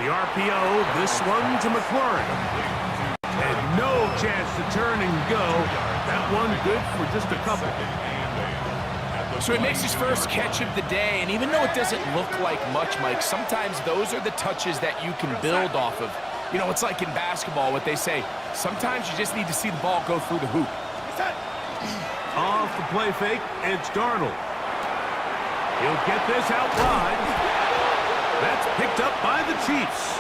The RPO, this one to McLaurin. And no chance to turn and go. That one good for just a couple. So he makes his first catch of the day, and even though it doesn't look like much, Mike, sometimes those are the touches that you can build off of. You know, it's like in basketball, what they say, sometimes you just need to see the ball go through the hoop. Off the play fake, it's Darnold. He'll get this out wide. That's picked up by the Chiefs.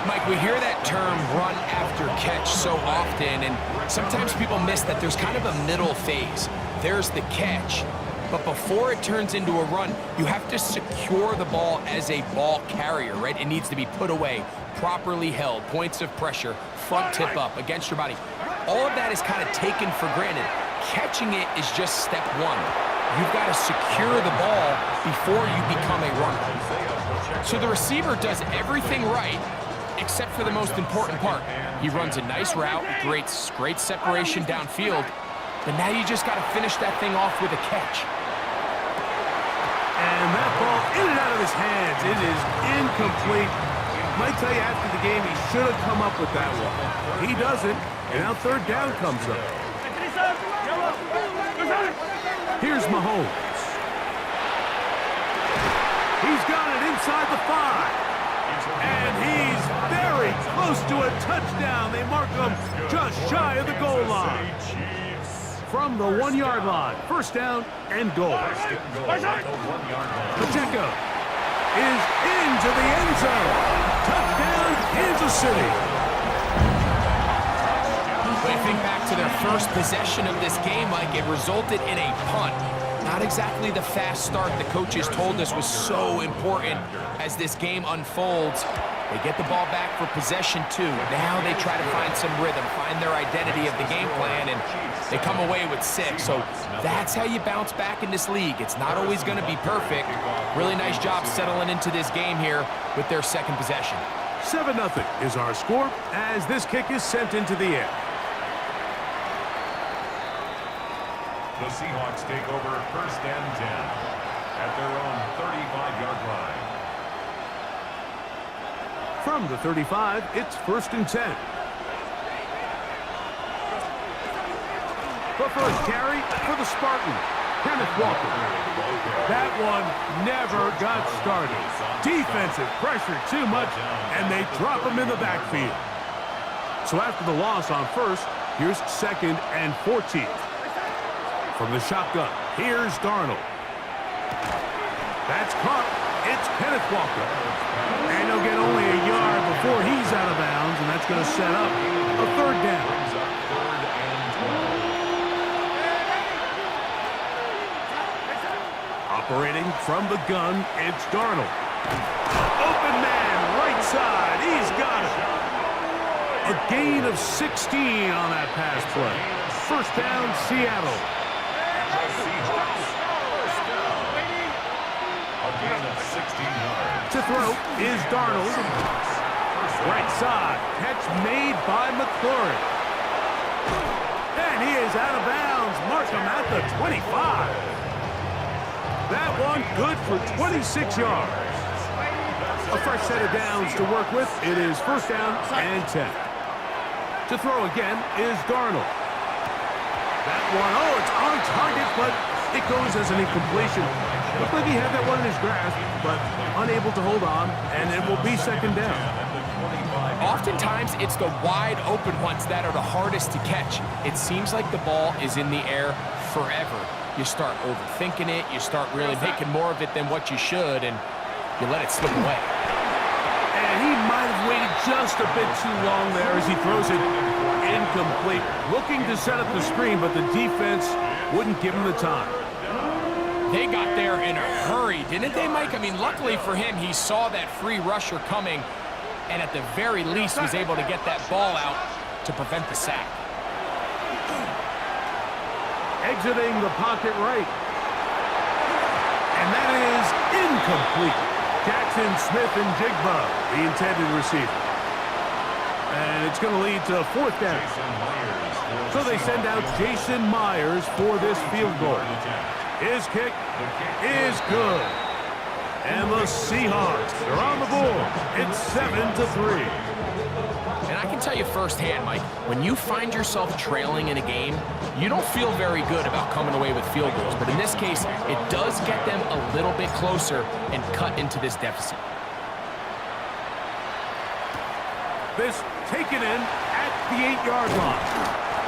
Mike, we hear that term run after catch so often, and sometimes people miss that there's kind of a middle phase. There's the catch, but before it turns into a run, you have to secure the ball as a ball carrier, right? It needs to be put away, properly held, points of pressure, front tip up against your body. All of that is kind of taken for granted. Catching it is just step one. You've got to secure the ball before you become a runner. So the receiver does everything right, except for the most important part. He runs a nice route, great separation downfield, but now you just got to finish that thing off with a catch. And that ball in and out of his hands. It is incomplete. Might tell you after the game he should have come up with that one. He doesn't, and now third down comes up. Here's Mahomes. He's got it inside the 5. And he's very close to a touchdown. They mark him just shy of the goal line. From the 1-yard line, first down and goal. Pacheco is into the end zone. Touchdown, Kansas City. When you think back to their first possession of this game, Mike, it resulted in a punt. Not exactly the fast start the coaches told us was so important as this game unfolds. They get the ball back for possession 2. Now they try to find some rhythm, find their identity of the game plan, and they come away with 6. So that's how you bounce back in this league. It's not always going to be perfect. Really nice job settling into this game here with their second possession. 7-0 is our score as this kick is sent into the air. The Seahawks take over first and 10 at their own 35-yard line. From the 35, it's first and 10. The first carry for the Spartan, Kenneth Walker. That one never got started. Defensive pressure too much, and they drop him in the backfield. So after the loss on first, here's second and 14. From the shotgun, here's Darnold. That's caught. It's Kenneth Walker. And he'll get only a yard before he's out of bounds, and that's going to set up a third down. Operating from the gun, it's Darnold. Open man, right side. He's got it. A gain of 16 on that pass play. First down, Seattle. To throw is Darnold. Right side. Catch made by McLaurin. And he is out of bounds. Mark him at the 25. That one good for 26 yards. A fresh set of downs to work with. It is first down and 10. To throw again is Darnold. That one, oh, it's on target, but it goes as an incompletion. Looked like he had that one in his grasp, but unable to hold on, and it will be second down. Oftentimes, it's the wide open ones that are the hardest to catch. It seems like the ball is in the air forever. You start overthinking it, you start really making more of it than what you should, and you let it slip away. And he might have waited just a bit too long there as he throws it incomplete. Looking to set up the screen, but the defense wouldn't give him the time. They got there in a hurry, didn't they, Mike? I mean, luckily for him, he saw that free rusher coming and at the very least was able to get that ball out to prevent the sack. Exiting the pocket right. And that is incomplete. Jackson Smith-Njigba, the intended receiver. And it's going to lead to fourth down. So they send out Jason Myers for this field goal. His kick is good. And the Seahawks are on the board. It's 7-3. And I can tell you firsthand, Mike, when you find yourself trailing in a game, you don't feel very good about coming away with field goals. But in this case, it does get them a little bit closer and cut into this deficit. This taken in at the 8-yard line.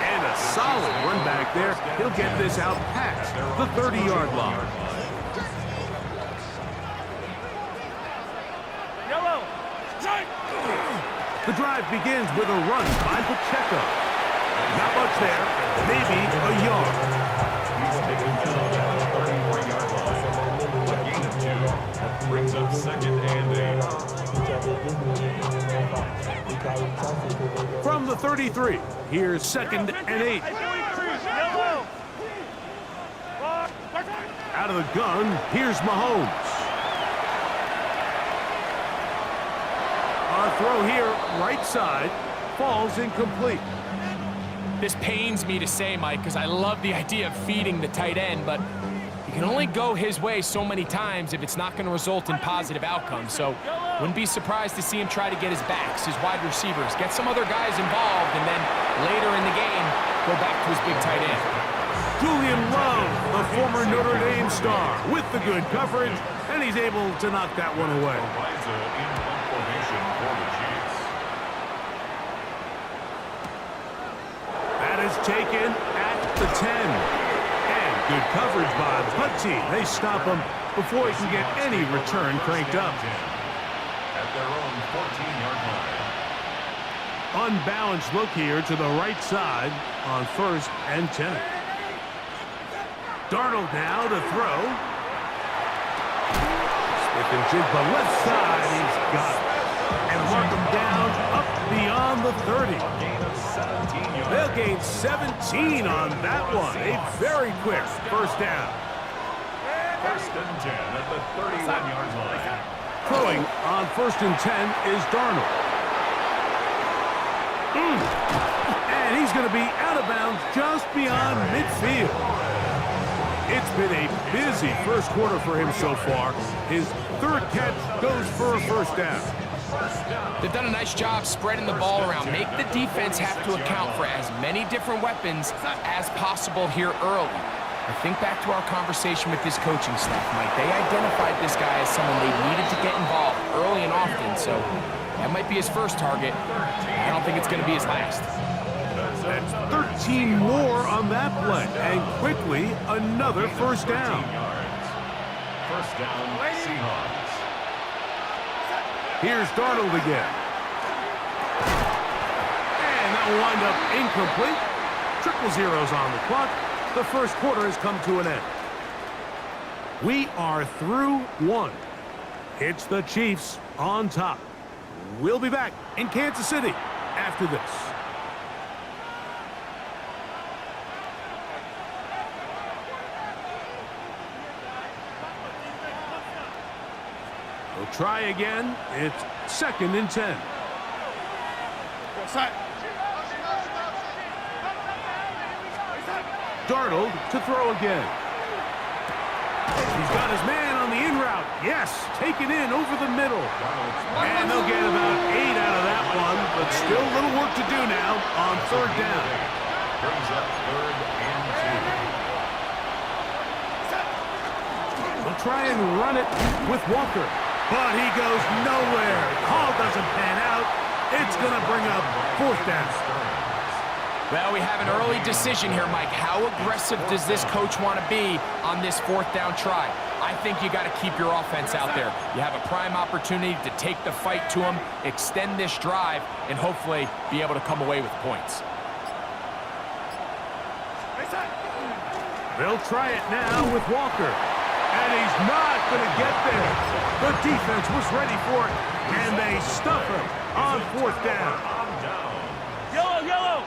And a solid run back there. He'll get this out past the 30-yard line. The drive begins with a run by Pacheco. Not much there, maybe a yard. He's taken down at the 34-yard line. A gain of 2 brings up 2nd and 8. From the 33, here's 2nd and 8. Out of the gun, here's Mahomes. Our throw here, right side, falls incomplete. This pains me to say, Mike, because I love the idea of feeding the tight end, but you can only go his way so many times if it's not going to result in positive outcomes. So wouldn't be surprised to see him try to get his backs, his wide receivers, get some other guys involved, and then later in the game, go back to his big tight end. Julian Love, the former Notre Dame star, with the good coverage, and he's able to knock that one away. Eliza in punt formation for the Chiefs. That is taken at the 10. And good coverage by the team. They stop him before he can get any return cranked up. At their own 14-yard line. Unbalanced look here to the right side on 1st and 10. Darnold now to throw. Smith and Jigba left side. He's got it. And mark him down up beyond the 30. Gain of 17 yards. They'll gain 17 on that one. A very quick first down. 1st and 10 at the 31-yard line. Throwing on 1st and 10 is Darnold. And he's going to be out of bounds just beyond midfield. It's been a busy first quarter for him so far. His 3rd catch goes for a first down. They've done a nice job spreading the ball around. Make the defense have to account for as many different weapons as possible here early. I think back to our conversation with this coaching staff, Mike. They identified this guy as someone they needed to get involved early and often, so that might be his first target. I don't think it's going to be his last. That's 13 more on that play, and quickly another first down. First down, Seahawks. Here's Darnold again. And that will wind up incomplete. Triple zeros on the clock. The first quarter has come to an end. We are through 1. It's the Chiefs on top. We'll be back in Kansas City after this. We'll try again. It's 2nd and 10. Darnold to throw again. He's got his man on the in route. Yes, taken in over the middle. And they'll get about 8 out of that one, but still a little work to do now on 3rd down. Brings up 3rd and 2. They'll try and run it with Walker, but he goes nowhere. Call doesn't pan out. It's going to bring up 4th down. Well, we have an early decision here, Mike. How aggressive does this coach want to be on this 4th down try? I think you got to keep your offense out there. You have a prime opportunity to take the fight to him, extend this drive, and hopefully be able to come away with points. They'll try it now with Walker. And he's not going to get there. The defense was ready for it, and they stuff him on 4th down. Yellow!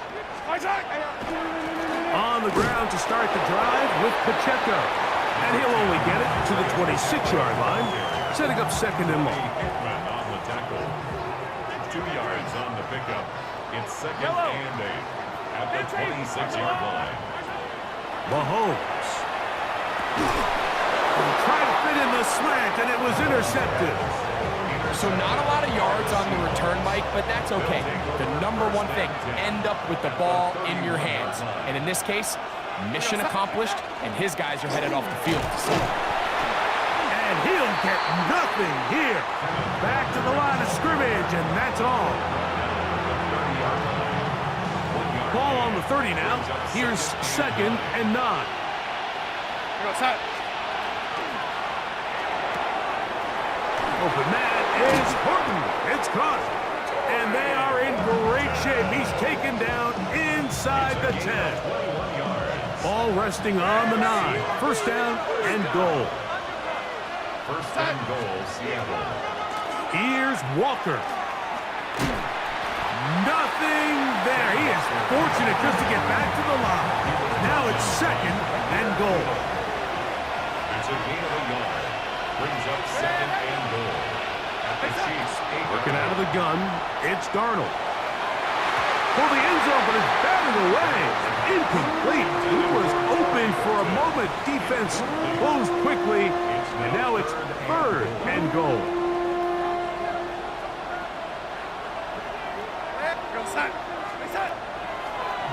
On the ground to start the drive with Pacheco. And he'll only get it to the 26-yard line, setting up 2nd and long. Hickman on the tackle. 2 yards on the pickup. It's 2nd and 8 at the 26-yard line. Mahomes. He'll try to fit in a slant, and it was intercepted. So not a lot of yards on the return, Mike, but that's okay. The number one thing, end up with the ball in your hands. And in this case, mission accomplished, and his guys are headed off the field. And he'll get nothing here. Back to the line of scrimmage, and that's all. Ball on the 30 now. Here's 2nd and 9. Open man is Horton. It's caught. And they are in great shape. He's taken down inside the 10. Ball resting on the 9. 1st down and goal. 1st and goal, Seattle. Here's Walker. Nothing there. He is fortunate just to get back to the line. Now it's 2nd and goal. It's a gain of a yard. Brings up 2nd and goal. At the Chiefs' 8. Working out of the gun, it's Darnold. For the end zone, but it's batted away. Incomplete. He was open for a moment. Defense closed quickly, and now it's 3rd and goal.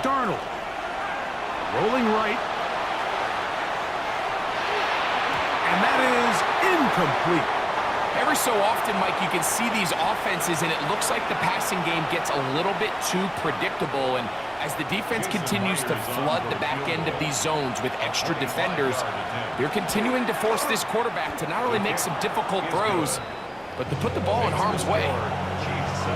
Darnold. Rolling right. And that is incomplete. Every so often, Mike, you can see these offenses, and it looks like the passing game gets a little bit too predictable. And as the defense continues to flood the back end of these zones with extra defenders, they're continuing to force this quarterback to not only make some difficult throws, but to put the ball in harm's way.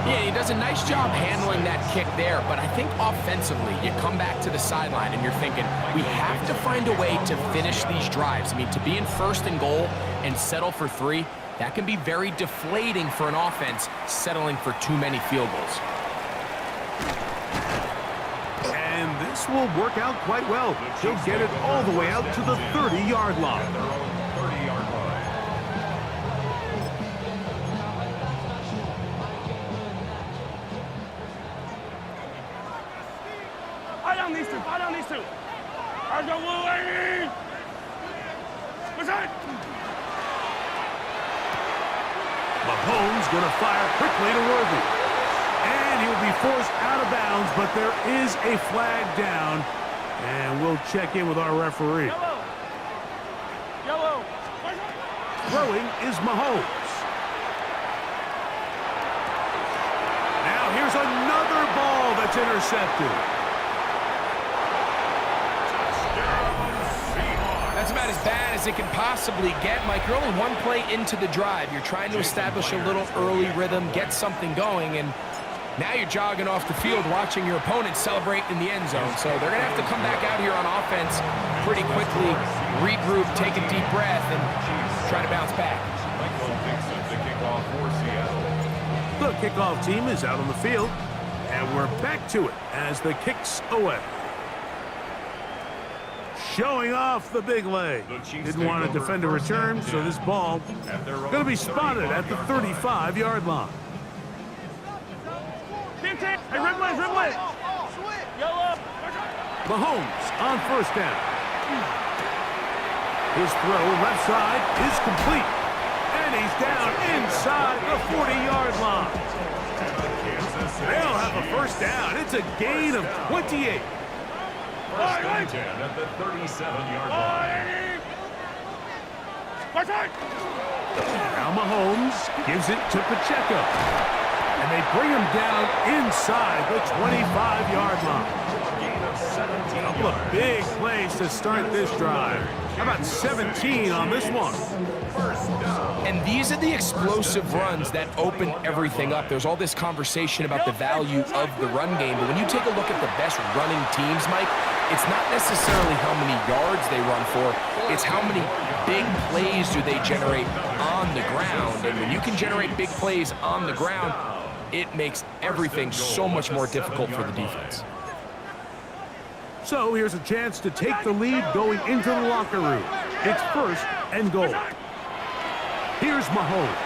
Yeah, he does a nice job handling that kick there, but I think offensively, you come back to the sideline and you're thinking, we have to find a way to finish these drives. I mean, to be in 1st and goal and settle for 3, that can be very deflating for an offense settling for too many field goals. And this will work out quite well. He'll get it all the way out to the 30-yard line. 30-yard line. Fire down these two. How's your little lady? What's that? Mahomes going to fire quickly to Worthy. And he'll be forced out of bounds, but there is a flag down. And we'll check in with our referee. Yellow. Throwing is Mahomes. Now here's another ball that's intercepted. That's about as bad as it can possibly get, Mike. You're only one play into the drive. You're trying to establish a little early rhythm, get something going, and now you're jogging off the field watching your opponent celebrate in the end zone. So they're going to have to come back out here on offense pretty quickly, regroup, take a deep breath, and try to bounce back. Michael Dixon, the kickoff for Seattle. The kickoff team is out on the field, and we're back to it as the kick's away. Showing off the big leg. Didn't want to defend a return, so this ball going to be spotted at the 35-yard line. Hey, Ridley. Yellow. Mahomes on 1st down. His throw left side is complete. And he's down inside the 40-yard line. They'll have a 1st down. It's a gain of 28. 1st and 10 at the 37-yard line. Now Mahomes gives it to Pacheco. And they bring him down inside the 25-yard line. A couple of big plays to start this drive. How about 17 on this one? And these are the explosive runs that open everything up. There's all this conversation about the value of the run game, but when you take a look at the best running teams, Mike, it's not necessarily how many yards they run for, it's how many big plays do they generate on the ground. And when you can generate big plays on the ground, it makes everything so much more difficult for the defense. So here's a chance to take the lead going into the locker room. It's 1st and goal. Here's Mahomes.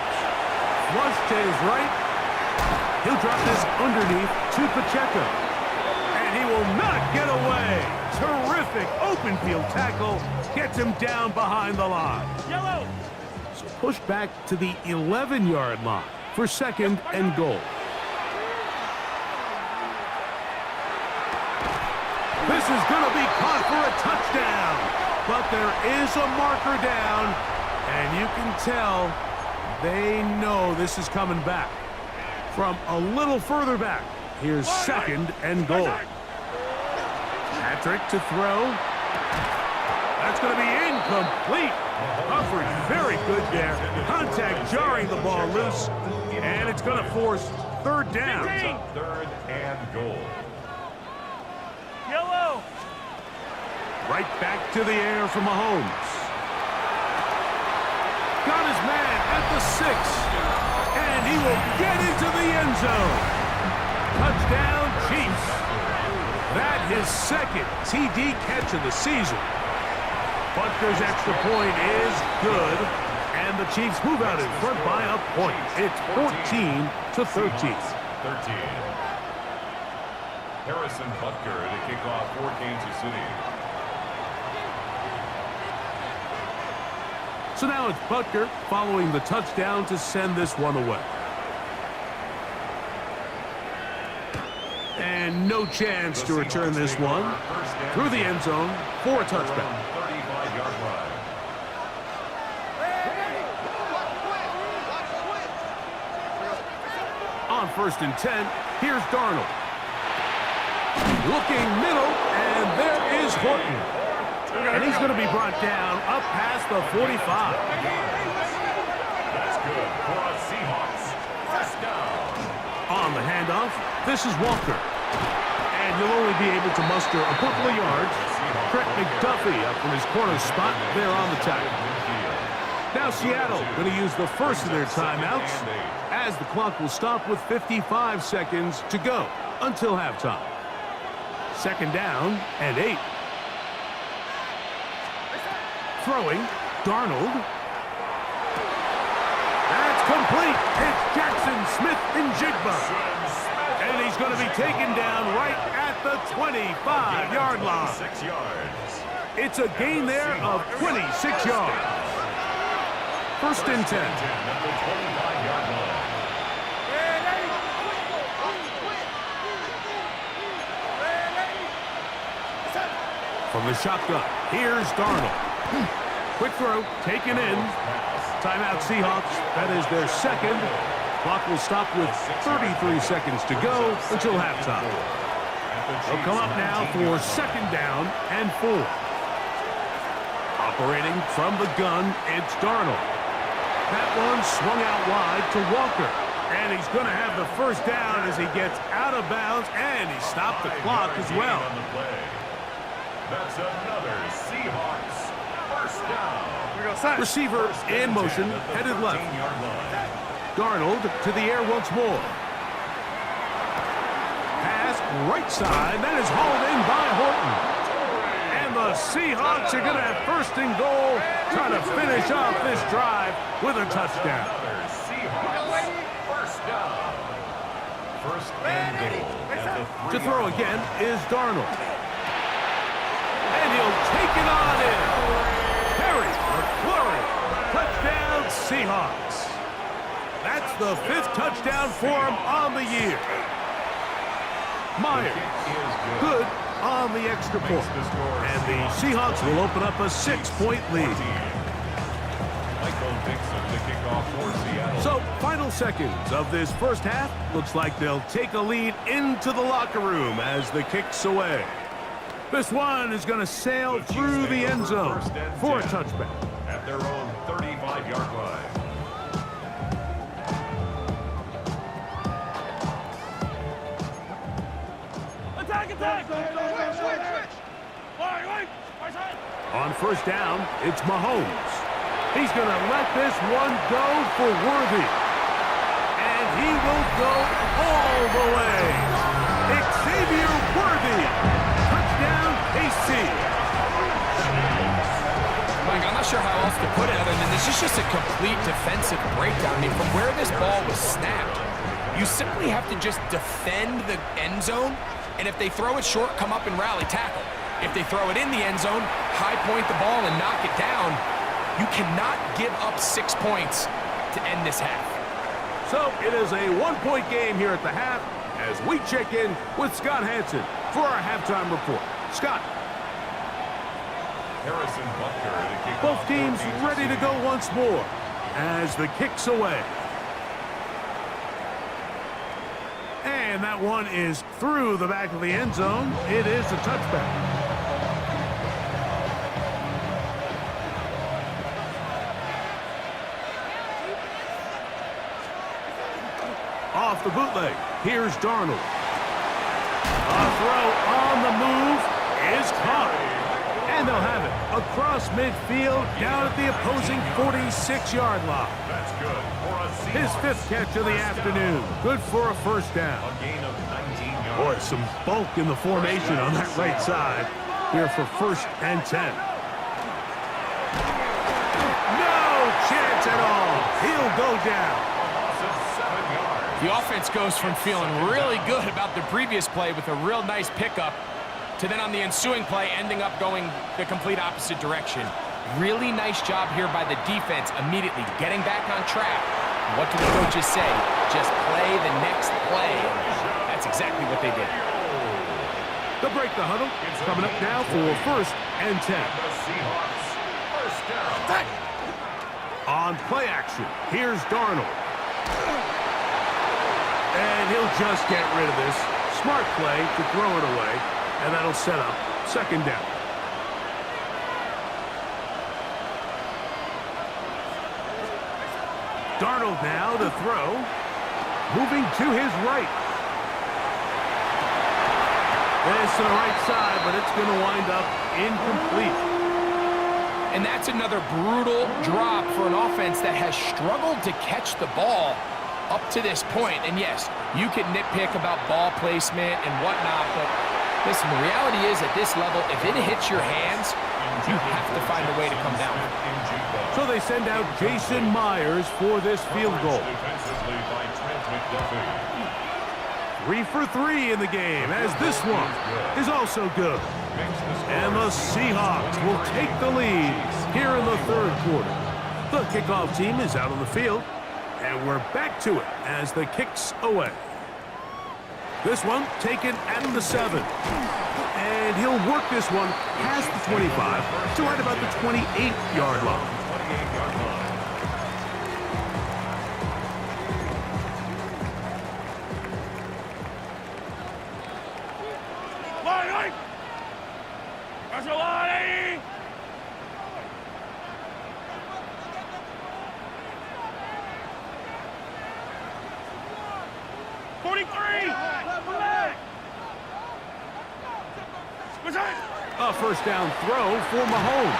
Flush to his right. He'll drop this underneath to Pacheco. And he will not get away. Terrific open field tackle. Gets him down behind the line. Yellow. pushed back to the 11-yard line for 2nd and goal. This is going to be caught for a touchdown, but there is a marker down, and you can tell they know this is coming back. From a little further back, here's 2nd and goal. Patrick to throw. That's going to be incomplete. Coverage very good there. Contact jarring the ball loose, and it's going to force 3rd down. 3rd and goal. Yellow. Right back to the air for Mahomes. Got his man at the 6, and he will get into the end zone. Touchdown, Chiefs. That his 2nd TD catch of the season. Butker's extra point is good, and the Chiefs move out in front by a point. It's 14-13. Harrison Butker to kick off for Kansas City. So now it's Butker following the touchdown to send this one away. And no chance to return this one through the end zone for a touchback. 35-yard line. On 1st and 10, here's Darnold. Looking middle, and there is Horton. And he's going to be brought down up past the 45. That's good for a Seahawks. First down. On the handoff, this is Walker. And he'll only be able to muster a couple of yards. Trent McDuffie up from his corner spot there on the tackle. Now Seattle going to use the first of their timeouts as the clock will stop with 55 seconds to go until halftime. 2nd down and 8. Throwing, Darnold. That's complete. It's Jackson Smith-Njigba. And he's going to be taken down right at the 25-yard line. 6 yards. It's a gain there of 26 yards. 1st and 10. At the 25-yard line. From the shotgun, here's Darnold. Quick throw, taken in. Timeout Seahawks. That is their 2nd. Clock will stop with 33 seconds to go until halftime. They'll come up now for 2nd down and 4. Operating from the gun, it's Darnold. That one swung out wide to Walker. And he's going to have the 1st down as he gets out of bounds, and he stopped the clock as well. That's another Seahawks 1st down. Receiver in motion, headed left. Darnold to the air once more. Pass right side, that is hauled in by Horton. And the Seahawks are going to have 1st and goal, trying to finish off this drive with a touchdown. Another Seahawks 1st down. 1st and goal. To throw again is Darnold. And he'll take it on in. Terry McLaurin. Touchdown, Seahawks. That's the 5th touchdown for him on the year. Myers, good on the extra point. And the Seahawks will open up a 6-point lead. Michael Dixon to kick off for Seattle. So, final seconds of this 1st half. Looks like they'll take a lead into the locker room as the kick's away. This one is going to sail through the end zone for a touchback. At their own 35-yard line. Attack! On 1st down, it's Mahomes. He's going to let this one go for Worthy. And he will go all the way. Xavier Worthy. Touchdown, KC. Mike, I'm not sure how else to put it other than this is just a complete defensive breakdown. I mean, from where this ball was snapped, you simply have to just defend the end zone, and if they throw it short, come up and rally tackle. If they throw it in the end zone, high point the ball and knock it down. You cannot give up 6 points to end this half. So it is a one-point game here at the half as we check in with Scott Hanson for our halftime report. Scott. Harrison Butker to kick Both off teams 14-16. ready to go once more as the kick's away. And that one is through the back of the end zone. It is a touchback. Off the bootleg, here's Darnold. A throw on the move is caught. And they'll have it across midfield down at the opposing 46-yard line. That's good for a Seahawks. His fifth catch of the afternoon. Good for a first down. A gain of 19 yards. Boy, some bulk in the formation on that right side here for 1st and 10. No chance at all. He'll go down. Loss of 7 yards. The offense goes from feeling really good about the previous play with a real nice pickup to then on the ensuing play ending up going the complete opposite direction. Really nice job here by the defense immediately getting back on track. What do the coaches say? Just play the next play. That's exactly what they did. They'll break the huddle. Coming up now for 1st and 10. The Seahawks first down. On play action, here's Darnold. And he'll just get rid of this. Smart play to throw it away, and that'll set up 2nd down. Darnold now to throw. Moving to his right. This to the right side, but it's going to wind up incomplete. And that's another brutal drop for an offense that has struggled to catch the ball up to this point. And yes, you can nitpick about ball placement and whatnot, but listen, the reality is at this level, if it hits your hands, you have to find a way to come down. So they send out Jason Myers for this field goal. Defensively by Trent McDuffie. 3 for 3 in the game, as this one is also good. And the Seahawks will take the lead here in the 3rd quarter. The kickoff team is out on the field, and we're back to it as the kick's away. This one taken at the 7. And he'll work this one past the 25 to right about the 28-yard line. 28-yard line. Line! Pressure line! A first down throw for Mahomes.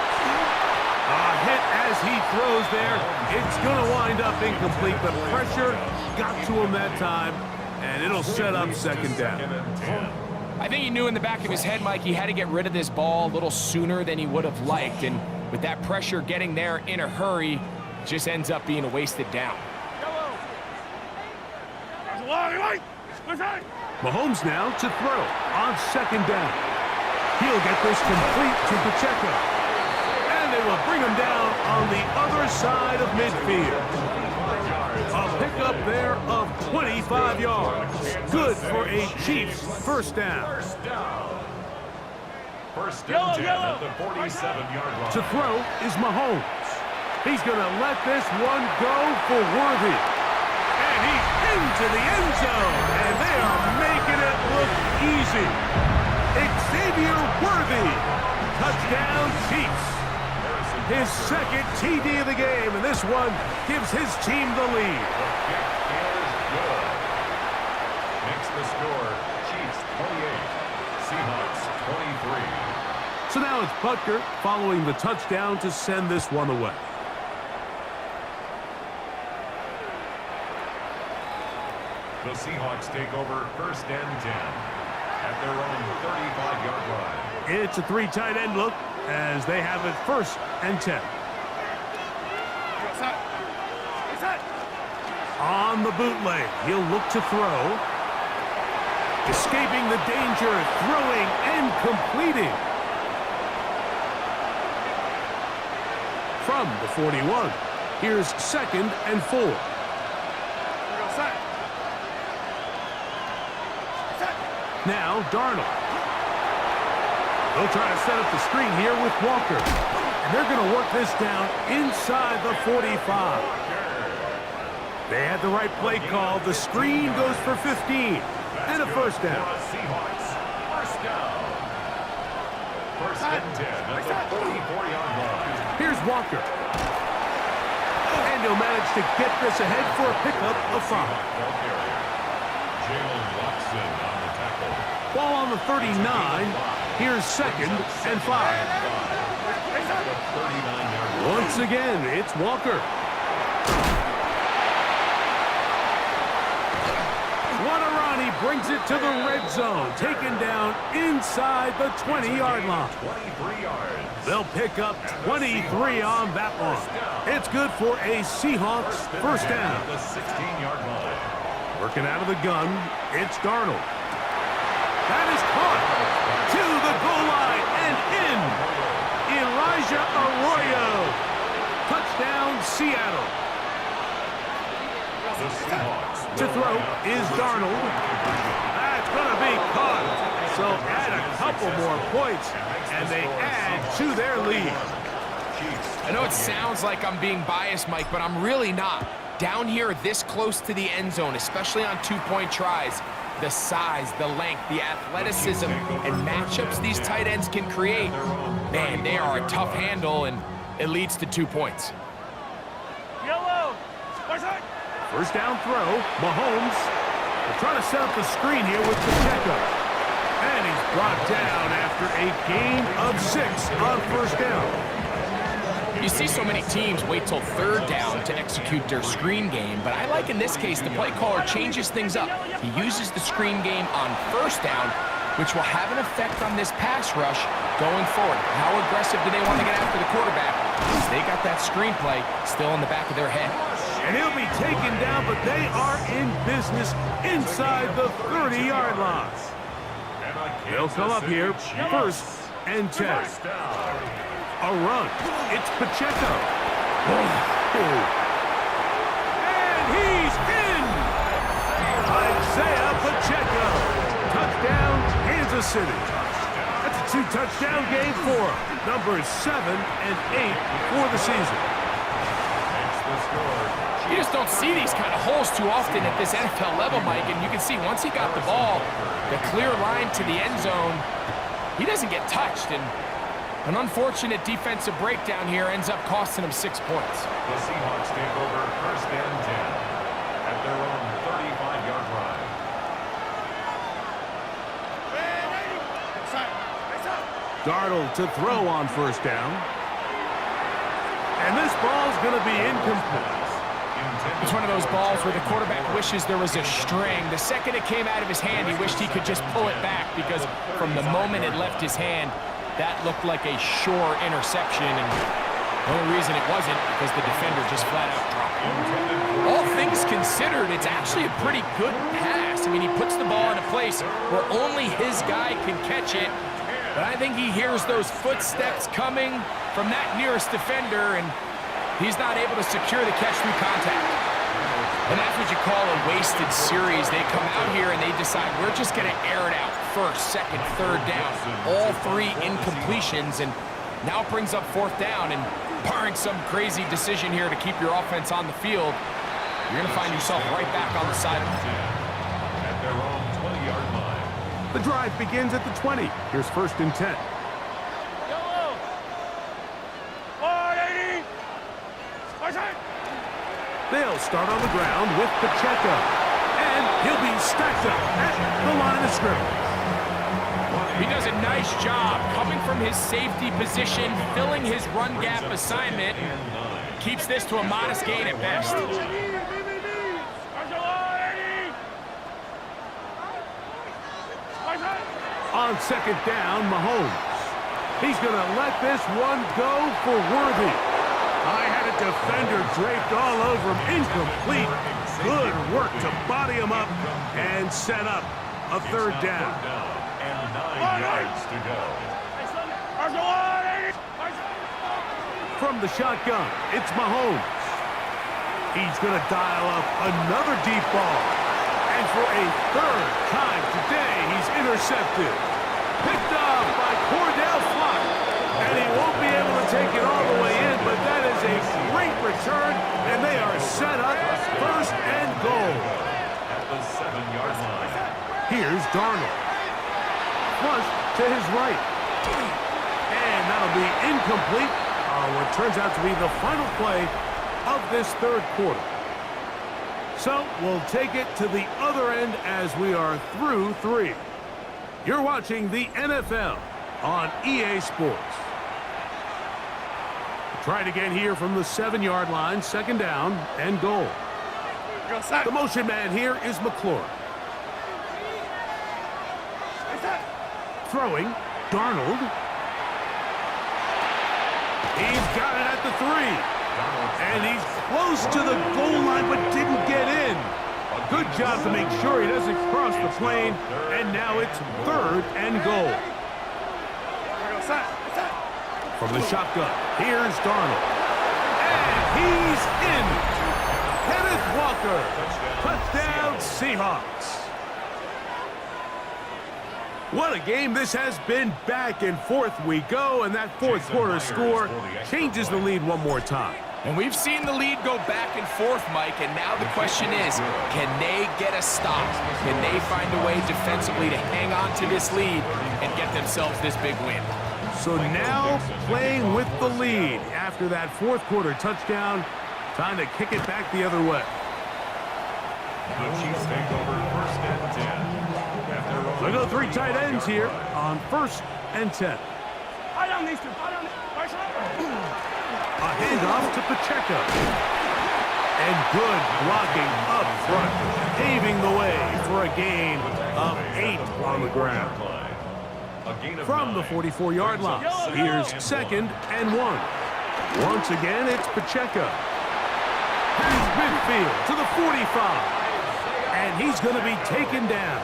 A hit as he throws there. It's going to wind up incomplete, but pressure got to him that time, and it'll set up 2nd down. I think he knew in the back of his head, Mike, he had to get rid of this ball a little sooner than he would have liked. And with that pressure getting there in a hurry, it just ends up being a wasted down. Mahomes now to throw on 2nd down. He'll get this complete to Pacheco. And they will bring him down on the other side of midfield. A pickup there of 25 yards. Good for a Chiefs first down. First and 10 at the 47-yard line. To throw is Mahomes. He's going to let this one go for Worthy. And he's into the end zone. And they are making it look easy. Xavier Worthy. Touchdown Chiefs. His 2nd TD of the game, and this one gives his team the lead. The kick is good. Makes the score Chiefs 28, Seahawks 23. So now it's Butker following the touchdown to send this one away. The Seahawks take over 1st and 10 at their own 35-yard line. It's a 3 tight end look as they have it 1st and 10. On the bootleg, he'll look to throw. Escaping the danger, throwing and completing. from the 41. Here's 2nd and 4. Here we go, set. Set. Now Darnold. They'll try to set up the screen here with Walker. And they're going to work this down inside the 45. They had the right play call. The screen goes for 15. And a first down. Seahawks. First down. First and 10 at the 44-yard line. Here's Walker. And he'll manage to get this ahead for a pickup of 5. Jalen Watson on the tackle. Ball on the 39. Here's 2nd and 5. The 39-yard line. Once again, it's Walker. What a run. He brings it to the red zone. Taken down inside the 20-yard line. 23 yards. They'll pick up 23 on that one. It's good for a Seahawks first down. The 16-yard line. Working out of the gun, it's Darnold. That is caught to the goal line and in. Elijah Arroyo. Touchdown, Seattle. The Seahawks To throw is Darnold. That's going to be caught. So add a couple more points, and they add to their lead. I know it sounds like I'm being biased, Mike, but I'm really not. Down here this close to the end zone, especially on two-point tries, the size, the length, the athleticism, and matchups these tight ends can create, man, they are a tough handle, and it leads to 2 points. Yellow. Right. First down throw, Mahomes. They're trying to set up the screen here with Pacheco. And he's brought down after a gain of 6 on first down. You see so many teams wait till 3rd down to execute their screen game, but I like in this case the play caller changes things up. He uses the screen game on 1st down, which will have an effect on this pass rush going forward. How aggressive do they want to get after the quarterback? Because they got that screenplay still in the back of their head. And he'll be taken down, but they are in business inside the 30-yard line. They'll come up here, 1st and 10. A run. It's Pacheco. And he's in! Isaiah Pacheco. Touchdown, Kansas City. That's a 2-touchdown game for him. Numbers 7 and 8 for the season. You just don't see these kind of holes too often at this NFL level, Mike, and you can see once he got the ball, the clear line to the end zone, he doesn't get touched, and an unfortunate defensive breakdown here ends up costing him 6 points. The Seahawks take over 1st and 10 at their own 35-yard line. Darnold to throw on first down. And this ball's going to be incomplete. It's one of those balls where the quarterback wishes there was a string. The second it came out of his hand, he wished he could just pull it back because from the moment it left his hand, that looked like a sure interception. And the only reason it wasn't because the defender just flat out dropped it. All things considered, it's actually a pretty good pass. I mean, he puts the ball in a place where only his guy can catch it. But I think he hears those footsteps coming from that nearest defender, and he's not able to secure the catch through contact. And that's what you call a wasted series. They come out here and they decide, we're just going to air it out. 1st, 2nd, 3rd down. All 3 incompletions, and now it brings up 4th down. And barring some crazy decision here to keep your offense on the field, you're going to find yourself right back on the sideline. At their own 20-yard line. The drive begins at the 20. Here's 1st and 10. Yellow. 180. Right. They'll start on the ground with Pacheco. And he'll be stacked up at the line of scrimmage. He does a nice job coming from his safety position, filling his run gap assignment. Keeps this to a modest gain at best. On 2nd down, Mahomes. He's going to let this one go for Worthy. I had a defender draped all over him. Incomplete. Good work to body him up and set up a 3rd down. And 9 yards to go. From the shotgun, it's Mahomes. He's going to dial up another deep ball. And for a third time today, he's intercepted. Picked up by Cordell Flott. And he won't be able to take it all the way in, but that is a great return, and they are set up first and goal. At the 7-yard line. Here's Darnold. Flush to his right. And that'll be incomplete on what turns out to be the final play of this third quarter. So we'll take it to the other end as we are through 3. You're watching the NFL on EA Sports. Try it again here from the 7-yard line, second down and goal. The motion man here is McLaurin. Throwing, Darnold. He's got it at the 3. And he's close to the goal line, but didn't get in. Good job to make sure he doesn't cross the plane. And now it's third and goal. From the shotgun, here's Darnold. And he's in. Kenneth Walker. Touchdown, Seahawks. What a game this has been. Back and forth we go, and that fourth quarter score changes the lead one more time. And we've seen the lead go back and forth, Mike, and now the question is, can they get a stop? Can they find a way defensively to hang on to this lead and get themselves this big win? So now playing with the lead after that fourth quarter touchdown, time to kick it back the other way. The Chiefs take over first and 10. So go 3 tight ends here on first and 10. Fight on these two. Fight on. A handoff to Pacheco. And good blocking up front, paving the way for a gain of 8 on the ground. From the 44-yard line, here's second and 1. Once again, it's Pacheco. Here's midfield to the 45. And he's going to be taken down.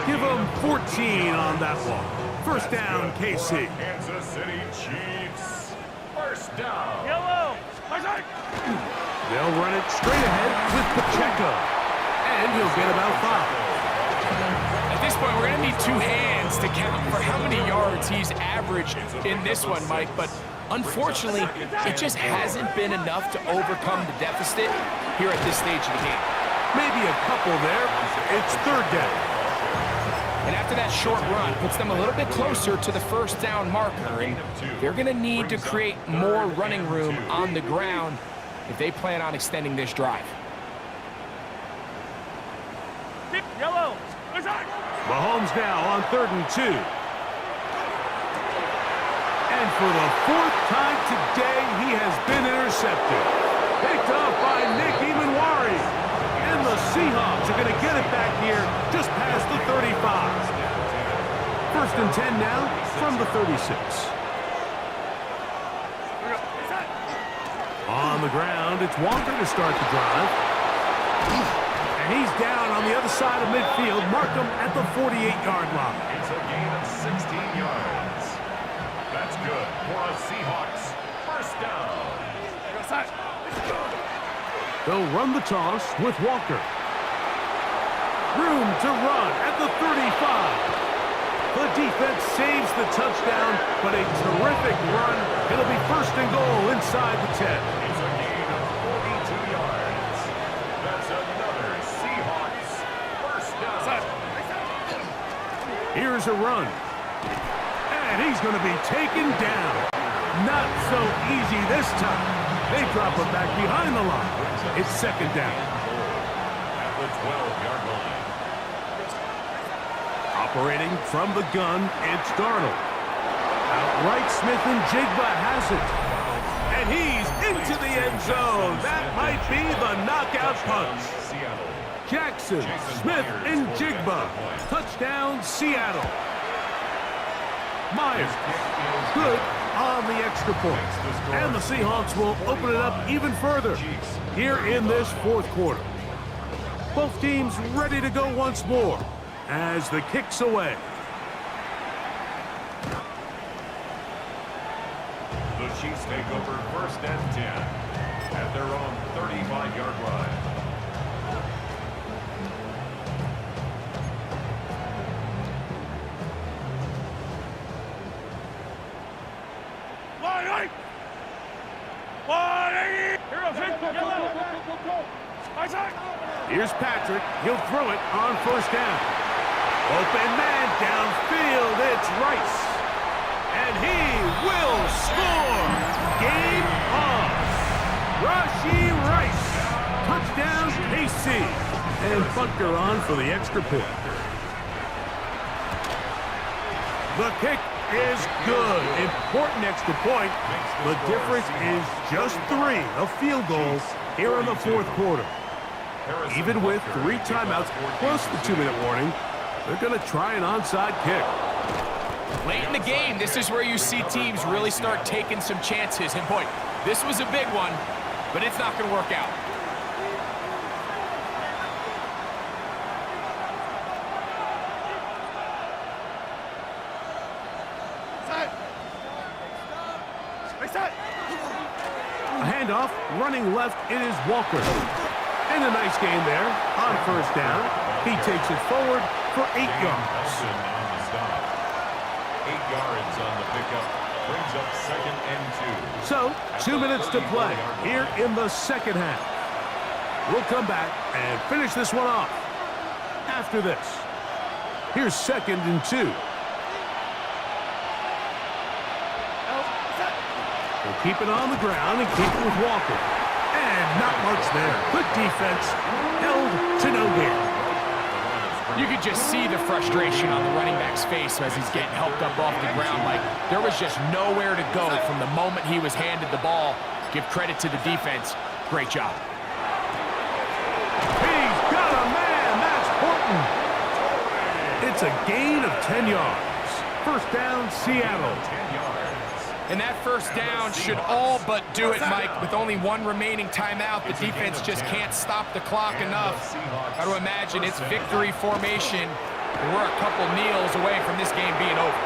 Give him 14 on that one. First down, KC. Kansas City Chiefs. First down. Yellow. They'll run it straight ahead with Pacheco. And he'll get about 5. At this point, we're going to need 2 hands to count for how many yards he's averaged in this one, Mike. But unfortunately, it just hasn't been enough to overcome the deficit here at this stage of the game. Maybe a couple there. It's third down. And after that short run, puts them a little bit closer to the first down marker. And they're going to need to create more running room on the ground if they plan on extending this drive. Yellow. Mahomes now on 3rd and 2. And for the 4th time today, he has been intercepted. Picked up by Nick Emanwari. And the Seahawks are going to get it back here just past the 35. First and 10 now from the 36. On the ground, it's Walker to start the drive. And he's down on the other side of midfield. Markham at the 48-yard line. It's a gain of 16 yards. That's good for a Seahawks. First down. They'll run the toss with Walker. Room to run at the 35. The defense saves the touchdown, but a terrific run. It'll be first and goal inside the 10. It's a gain of 42 yards. That's another Seahawks first down. Here's a run. And he's going to be taken down. Not so easy this time. They drop him back behind the line. It's second down. At the 12-yard line. Operating from the gun, it's Darnold. Outright Smith and Jigba has it. And he's into the end zone. That might be the knockout punch. Seattle. Jackson, Smith, and Jigba. Touchdown, Seattle. Myers, good on the extra point. And the Seahawks will open it up even further here in this fourth quarter. Both teams ready to go once more as the kick's away. The Chiefs take first and 10 at their own 35-yard line. Here's Patrick. He'll throw it on first down. Open man downfield. It's Rice. And he will score. Game on. Rashee Rice. Touchdown, KC. And Butker on for the extra point. The kick is good. Important extra point. The difference is just 3, a field goal here in the fourth quarter. Even with 3 timeouts plus the 2-minute warning, they're going to try an onside kick. Late in the game, this is where you see teams really start taking some chances. And boy, this was a big one, but it's not going to work out. A handoff, running left, it is Walker. And a nice gain there on first down. He takes it forward for 8 yards. On the stop. 8 yards on the pickup. Brings up second and 2. So, 2 minutes to play here in the second half. We'll come back and finish this one off after this. Here's second and 2. We'll keep it on the ground and keep it with Walker. And not much there. Good defense. Held to no gain. You could just see the frustration on the running back's face as he's getting helped up off the ground. Like there was just nowhere to go from the moment he was handed the ball. Give credit to the defense. Great job. He's got a man. That's Horton. It's a gain of 10 yards. First down, Seattle. 10 yards. And that first down should all but do it, Mike. With only 1 remaining timeout, the defense just can't stop the clock enough. Got to imagine it's victory formation. And we're a couple kneels away from this game being over.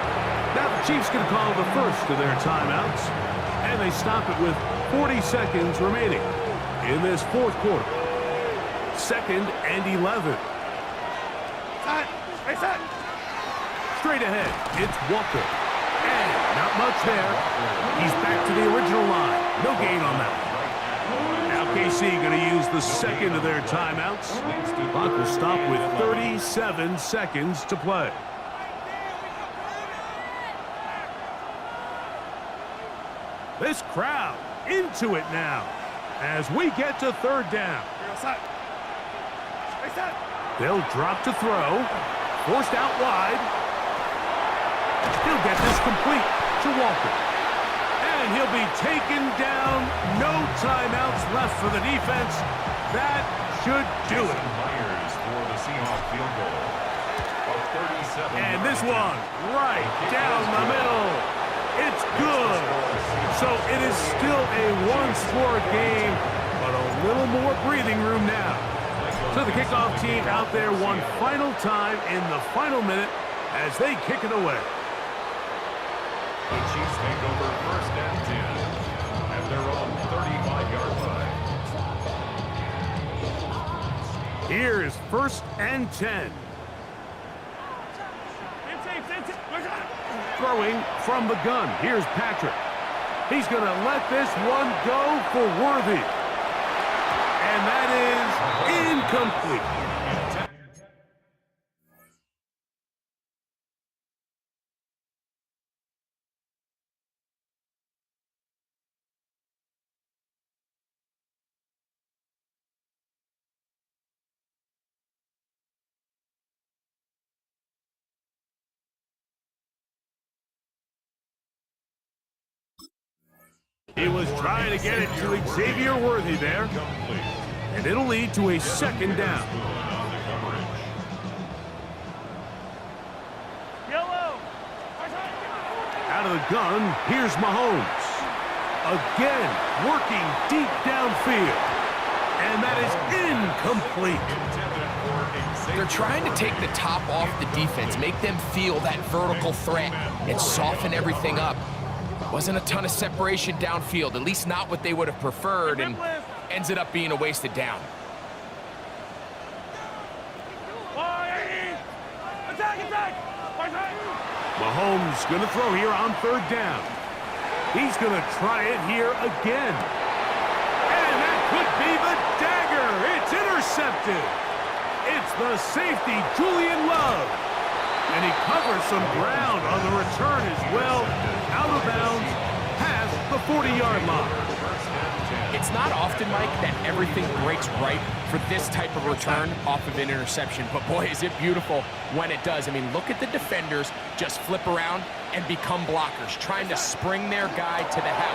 Now the Chiefs going to call the first of their timeouts. And they stop it with 40 seconds remaining in this fourth quarter. Second and 11. Straight ahead, it's Walker. And not much there. He's back to the original line. No gain on that. Now KC going to use the second of their timeouts. Clock will stop with 37 seconds to play. This crowd into it now as we get to third down. They'll drop to throw. Forced out wide. He'll get this complete to Walker. And he'll be taken down. No timeouts left for the defense. That should do it. Myers for the Seahawks field goal. And this one right down the middle. It's good. So it is still a one-score game, but a little more breathing room now. So the kickoff team out there one final time in the final minute as they kick it away. The Chiefs take over first and 10 at their own 35-yard line. Here is first and 10. Throwing from the gun. Here's Patrick. He's going to let this one go for Worthy. And that is incomplete. He was trying to get it to Xavier Worthy there. And it'll lead to a second down. Out of the gun, here's Mahomes. Again, working deep downfield. And that is incomplete. They're trying to take the top off the defense, make them feel that vertical threat, and soften everything up. Wasn't a ton of separation downfield, at least not what they would have preferred, and ends it up being a wasted down. Mahomes going to throw here on 3rd down. He's going to try it here again. And that could be the dagger. It's intercepted. It's the safety, Julian Love. And he covers some ground on the return as well. Out of bounds, past the 40-yard line. It's not often, Mike, that everything breaks right for this type of return off of an interception. But boy, is it beautiful when it does. I mean, look at the defenders just flip around and become blockers, trying to spring their guy to the house.